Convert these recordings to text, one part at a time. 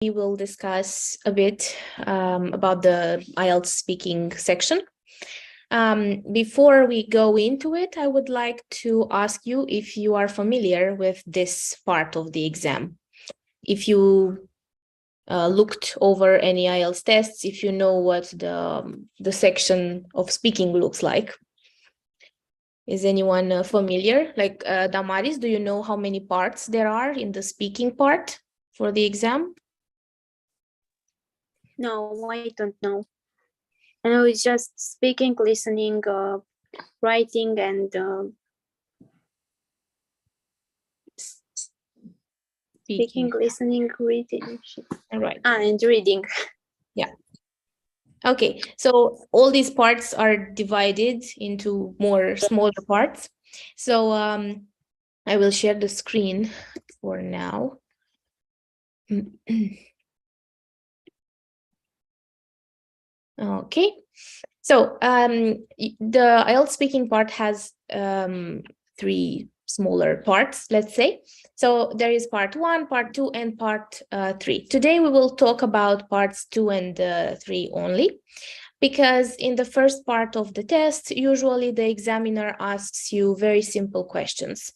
we will discuss a bit about the IELTS speaking section. Before we go into it, I would like to ask you if you are familiar with this part of the exam. If you looked over any IELTS tests, if you know what the section of speaking looks like. Is anyone familiar? Like Damaris, do you know how many parts there are in the speaking part for the exam? No, I don't know. I know it's just speaking, listening, writing, and speaking, listening, reading. All right. And reading. Yeah. Okay, so all these parts are divided into more smaller parts. So I will share the screen for now. Okay, so the IELTS speaking part has three smaller parts, let's say. So there is part 1, part 2, and part 3. Today we will talk about parts 2 and 3 only, because in the first part of the test, usually the examiner asks you very simple questions,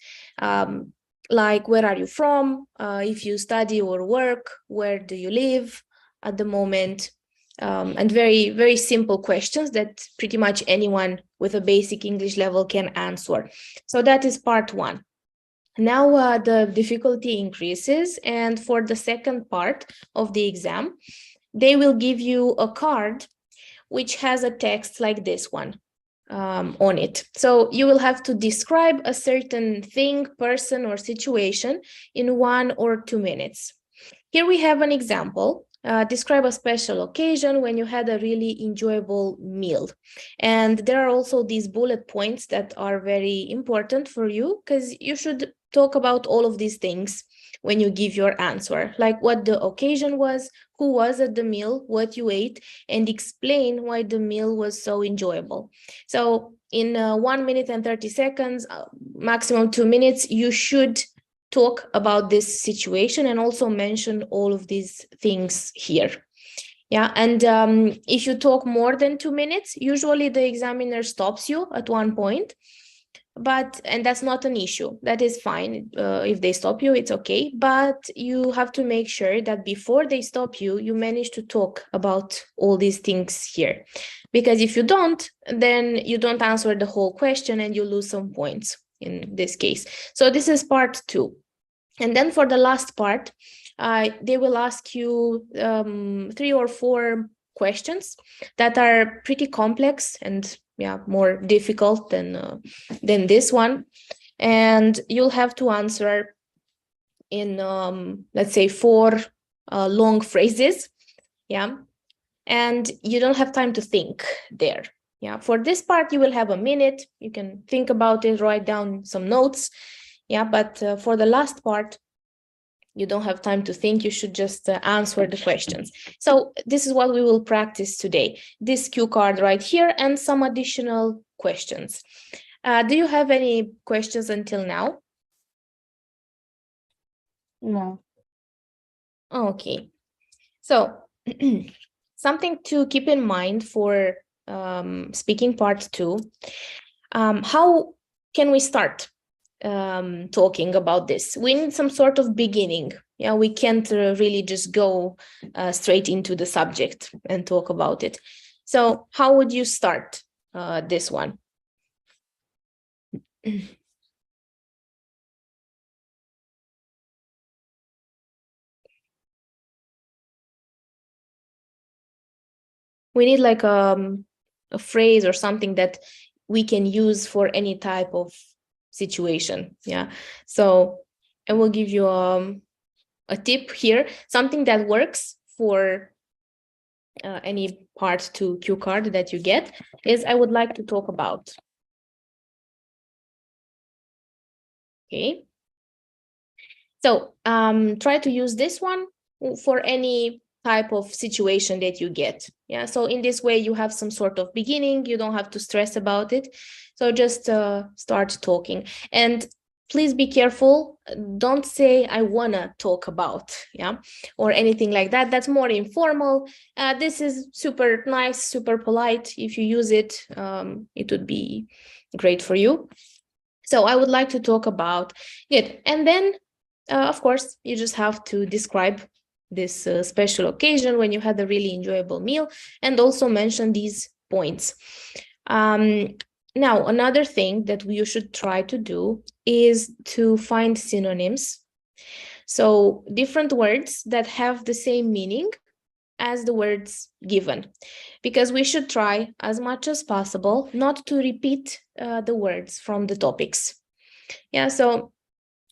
like where are you from, if you study or work, where do you live at the moment, and very, very simple questions that pretty much anyone with a basic English level can answer. So that is part 1. Now the difficulty increases, and for the second part of the exam, they will give you a card which has a text like this one on it. So you will have to describe a certain thing, person, or situation in 1 or 2 minutes. Here we have an example. Describe a special occasion when you had a really enjoyable meal. And there are also these bullet points that are very important for you, because you should talk about all of these things when you give your answer, like what the occasion was, who was at the meal, what you ate, and explain why the meal was so enjoyable. So in 1 minute and 30 seconds, maximum 2 minutes, you should talk about this situation and also mention all of these things here. Yeah, and if you talk more than 2 minutes, usually the examiner stops you at one point, and that's not an issue. That is fine. If they stop you, it's okay, but you have to make sure that before they stop you, you manage to talk about all these things here, because if you don't, then you don't answer the whole question and you lose some points in this case. So this is part 2. And then for the last part, they will ask you 3 or 4 questions that are pretty complex and more difficult than this one. And you'll have to answer in, let's say, 4 long phrases. Yeah. And you don't have time to think there. Yeah. For this part, you will have a minute. You can think about it, write down some notes. Yeah, but for the last part, you don't have time to think. You should just answer the questions. So this is what we will practice today. This cue card right here and some additional questions. Do you have any questions until now? No. Okay. So something to keep in mind for speaking part 2. How can we start talking about this? We need some sort of beginning. Yeah, we can't really just go straight into the subject and talk about it. So how would you start this one? We need like a phrase or something that we can use for any type of situation. Yeah, so I will give you a tip here, something that works for any part 2 cue card that you get is I would like to talk about. Okay, so try to use this one for any type of situation that you get. Yeah, so in this way you have some sort of beginning, you don't have to stress about it, so just start talking. And please be careful. Don't say I wanna talk about, yeah, or anything like that. That's more informal. This is super nice, super polite. If you use it, it would be great for you. So I would like to talk about it. And then, of course, you just have to describe this special occasion when you had a really enjoyable meal, and also mention these points. Now, another thing that you should try to do is to find synonyms. So different words that have the same meaning as the words given, because we should try as much as possible not to repeat the words from the topics. Yeah, so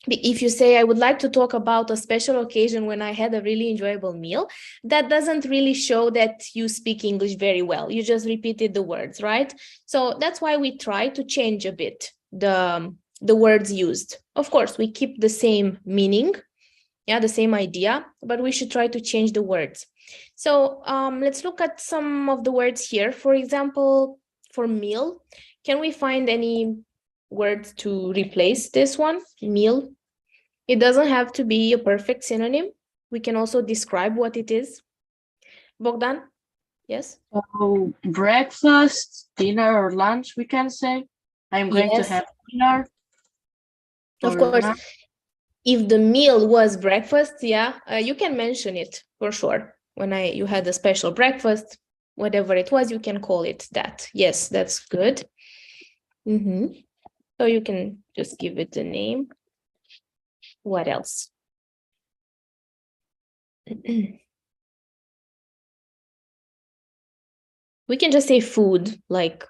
if you say, I would like to talk about a special occasion when I had a really enjoyable meal, that doesn't really show that you speak English very well. You just repeated the words, right? So that's why we try to change a bit the words used. Of course, we keep the same meaning, yeah, the same idea, but we should try to change the words. So let's look at some of the words here. For example, for meal, can we find any words to replace this one, meal? It doesn't have to be a perfect synonym. We can also describe what it is. Bogdan? Yes? So breakfast, dinner, or lunch, we can say. I'm going to Yes, have dinner. of Or course. lunch. If the meal was breakfast, yeah, you can mention it for sure. When you had a special breakfast, whatever it was, you can call it that. Yes, that's good. So you can just give it a name. What else? We can just say food, like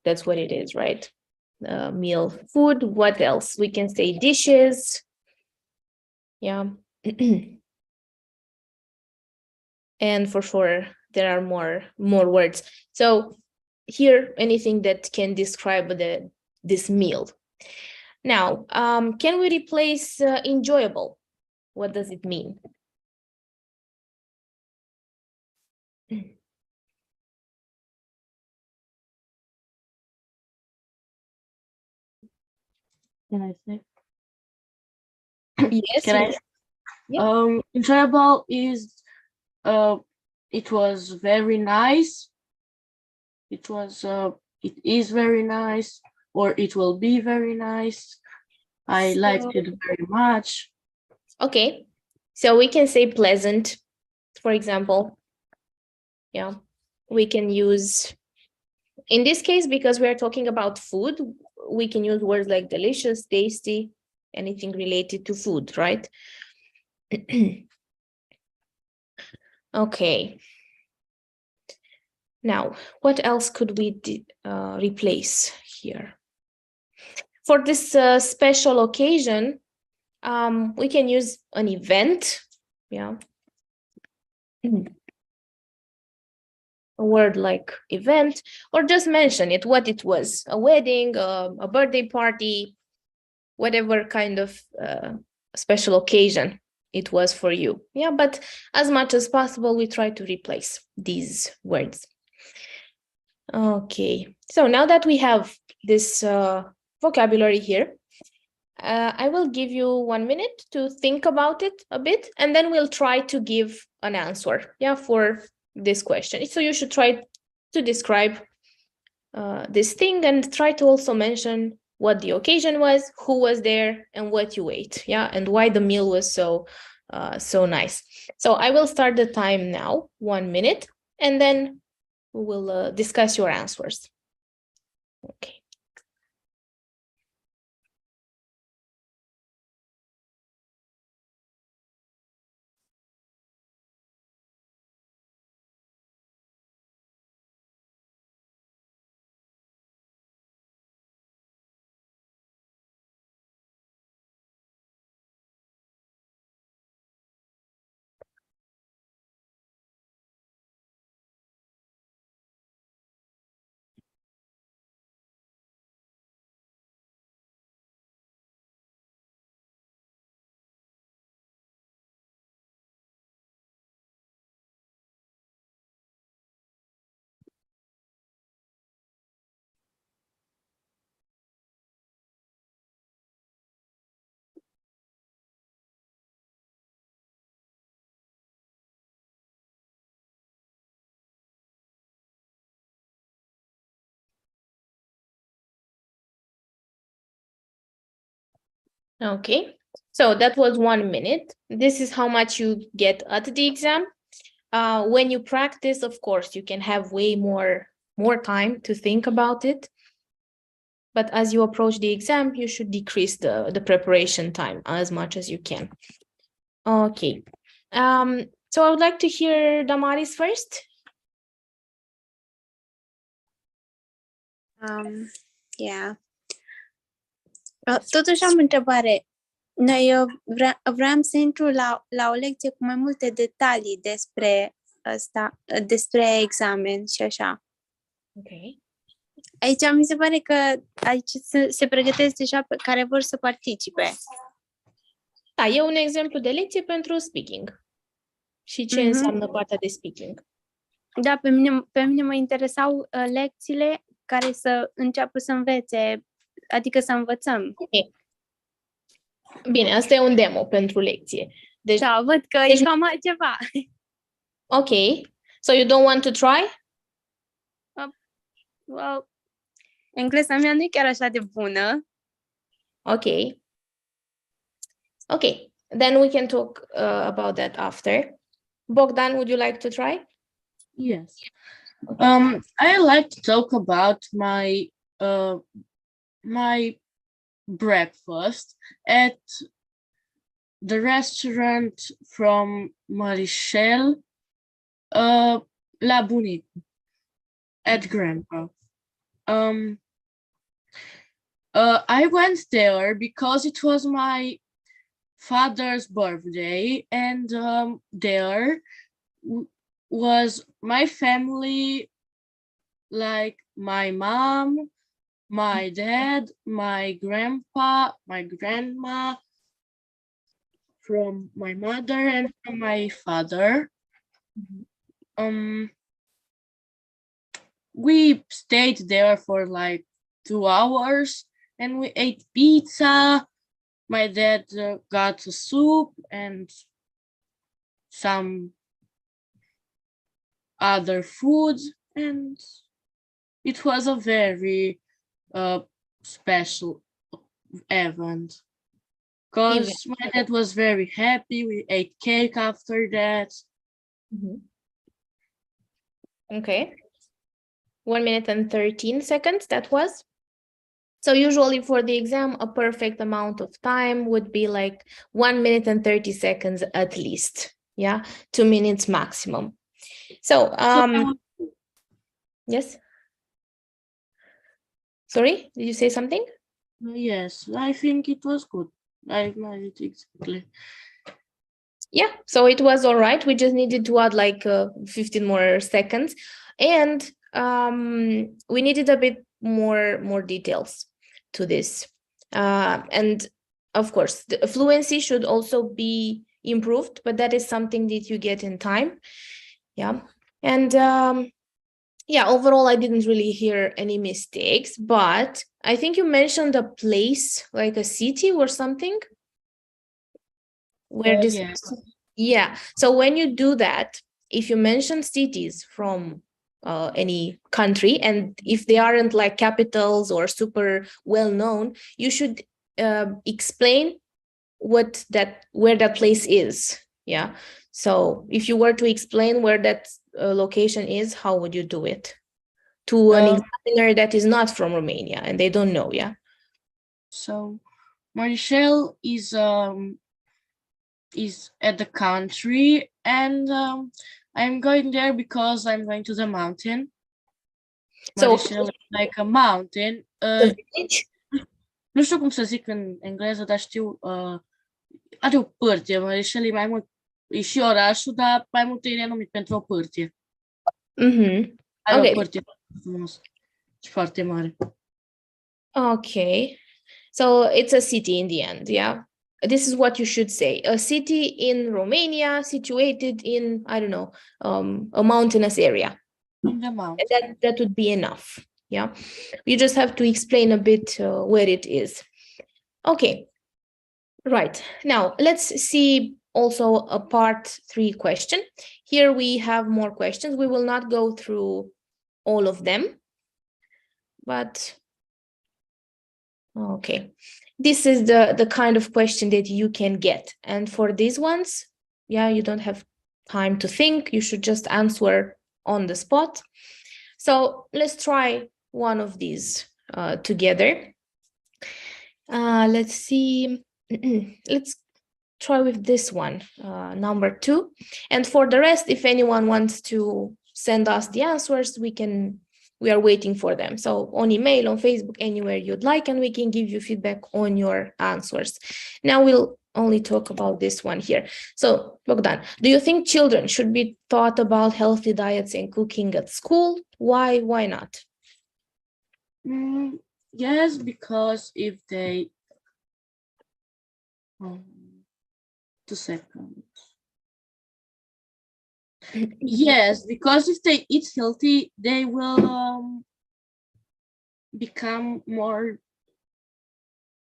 that's what it is, right? Meal, food. What else? We can say dishes. Yeah. And for sure, there are more words. So here, anything that can describe this meal. Now, can we replace enjoyable? What does it mean? Can I say? Yes, Can I? yeah. Enjoyable is it was very nice. It is very nice, or it will be very nice. I liked it very much. Okay, so we can say pleasant, for example. Yeah, we can use, in this case, because we are talking about food, we can use words like delicious, tasty, anything related to food, right? Okay. Now, what else could we replace here? For this special occasion, we can use an event. Yeah. A word like event, or just mention it, what it was, a wedding, a birthday party, whatever kind of special occasion it was for you. Yeah, but as much as possible, we try to replace these words. Okay, so now that we have this vocabulary here, I will give you 1 minute to think about it a bit, and then we'll try to give an answer, yeah, for this question. So you should try to describe this thing, and try to also mention what the occasion was, who was there, and what you ate, yeah, and why the meal was so nice. So I will start the time now, 1 minute, and then we will discuss your answers. Okay. Okay, so that was 1 minute. This is how much you get at the exam. When you practice, of course, you can have way more time to think about it. But as you approach the exam, you should decrease the preparation time as much as you can. Okay. So I would like to hear Damaris first. Yeah. Totuși am întrebare. Noi vreau să intru la o lecție cu mai multe detalii despre asta, despre examen și așa. Okay. Aici mi se pare că aici se pregătesc deja pe care vor să participe. Da, e un exemplu de lecție pentru speaking. Și ce înseamnă partea de speaking? Da, pe mine mă interesau lecțiile care să înceapă să învețe, adică să învățăm. Okay. Bine, asta e un demo pentru lecție. Deci, da, văd că e cam altceva. Ok. So you don't want to try? Well, engleza mea nu e chiar așa de bună. Okay. Okay. Then we can talk about that after. Bogdan, would you like to try? Yes. I like to talk about my my breakfast at the restaurant from Marichel, La Bunicu, at Grandpa. I went there because it was my father's birthday, and there was my family, like my mom, my dad, my grandpa, my grandma, from my mother, and from my father. We stayed there for like 2 hours, and we ate pizza. My dad got a soup and some other food, and it was a very special event because my dad was very happy. We ate cake after that. Okay. 1 minute and 13 seconds, that was. So usually for the exam, a perfect amount of time would be like 1 minute and 30 seconds at least. Yeah, 2 minutes maximum. So, yes. Sorry, did you say something? Yes, I think it was good. I managed exactly. Yeah, so it was all right. We just needed to add like 15 more seconds, and we needed a bit more details to this. And of course, the fluency should also be improved, but that is something that you get in time. Yeah, and yeah, overall, I didn't really hear any mistakes, but I think you mentioned a place, like a city or something. Where this, yes. Yeah. So when you do that, if you mention cities from any country, and if they aren't like capitals or super well known, you should explain where that place is. Yeah. So if you were to explain where that location is, how would you do it to an examiner that is not from Romania and they don't know? Yeah. So Marichel is at the country, and I'm going there because I'm going to the mountain. So Marichel is like a mountain. the village? Nu știu cum să zic în engleză, dar știu, are o pârtie. Marichel e mai mult, e și orașul, dar mai mult e renumit pentru o pârtie. Are o pârtie frumos și foarte mare. Okay. So it's a city in the end, yeah? This is what you should say. A city in Romania situated in, I don't know, a mountainous area. In the mountain. That would be enough, yeah? You just have to explain a bit where it is. Okay, right. Now, let's see also a part 3 question. Here we have more questions. We will not go through all of them, but okay. this is the kind of question that you can get. And for these ones, yeah, you don't have time to think. You should just answer on the spot. So let's try one of these together. Let's see. Let's try with this one, number 2. And for the rest, if anyone wants to send us the answers, we are waiting for them. So on email, on Facebook, anywhere you'd like, and we can give you feedback on your answers. Now we'll only talk about this one here. So Bogdan, do you think children should be taught about healthy diets and cooking at school? Why not? Yes, because if they 2 seconds. Yes, because if they eat healthy, they will become more,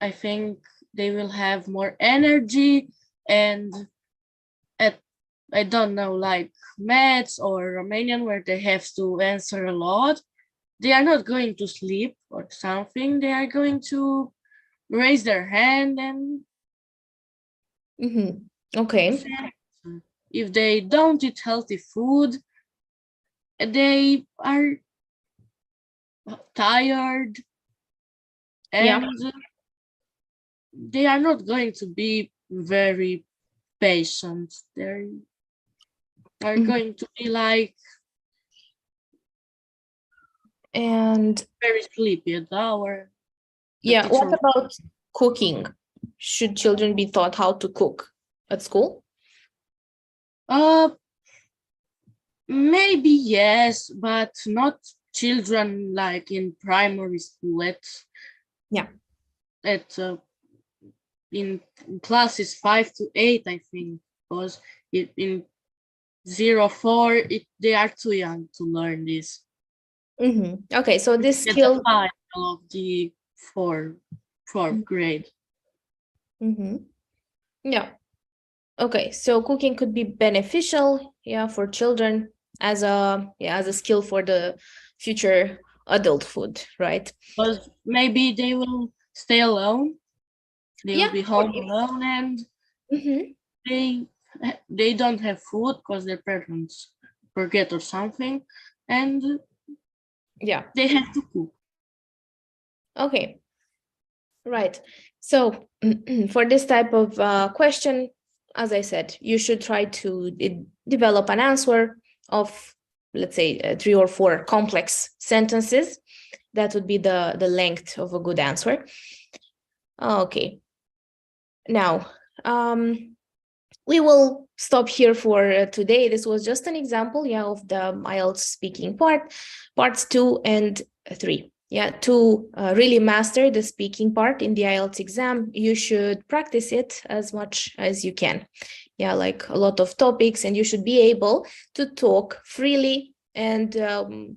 I think they will have more energy, and at, I don't know, like maths or Romanian where they have to answer a lot, they are not going to sleep or something. They are going to raise their hand and Okay. if they don't eat healthy food, they are tired and they are not going to be very patient. They are going to be like and very sleepy at the hour. Yeah, what about cooking? Should children be taught how to cook at school? Maybe yes, but not children like in primary school. In classes 5 to 8, I think, because in 0-4, they are too young to learn this. Okay, so this skill of the fourth grade. Yeah. Okay, so cooking could be beneficial, for children as a skill for the future adulthood, right? But maybe they will stay alone. They will be home alone, and they don't have food because their parents forget or something, and they have to cook. Okay. Right. So for this type of question, as I said, you should try to develop an answer of, let's say, 3 or 4 complex sentences. That would be the length of a good answer. Okay. Now, we will stop here for today. This was just an example, of the IELTS speaking parts 2 and 3. To really master the speaking part in the IELTS exam, you should practice it as much as you can. Like a lot of topics, and you should be able to talk freely and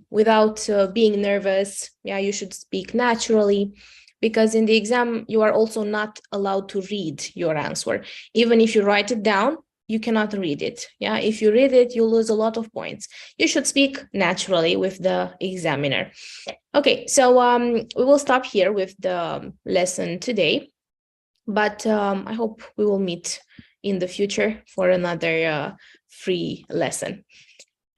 without being nervous. You should speak naturally, because in the exam, you are also not allowed to read your answer. Even if you write it down, you cannot read it. If you read it, you lose a lot of points. You should speak naturally with the examiner. Okay, so we will stop here with the lesson today, but I hope we will meet in the future for another free lesson.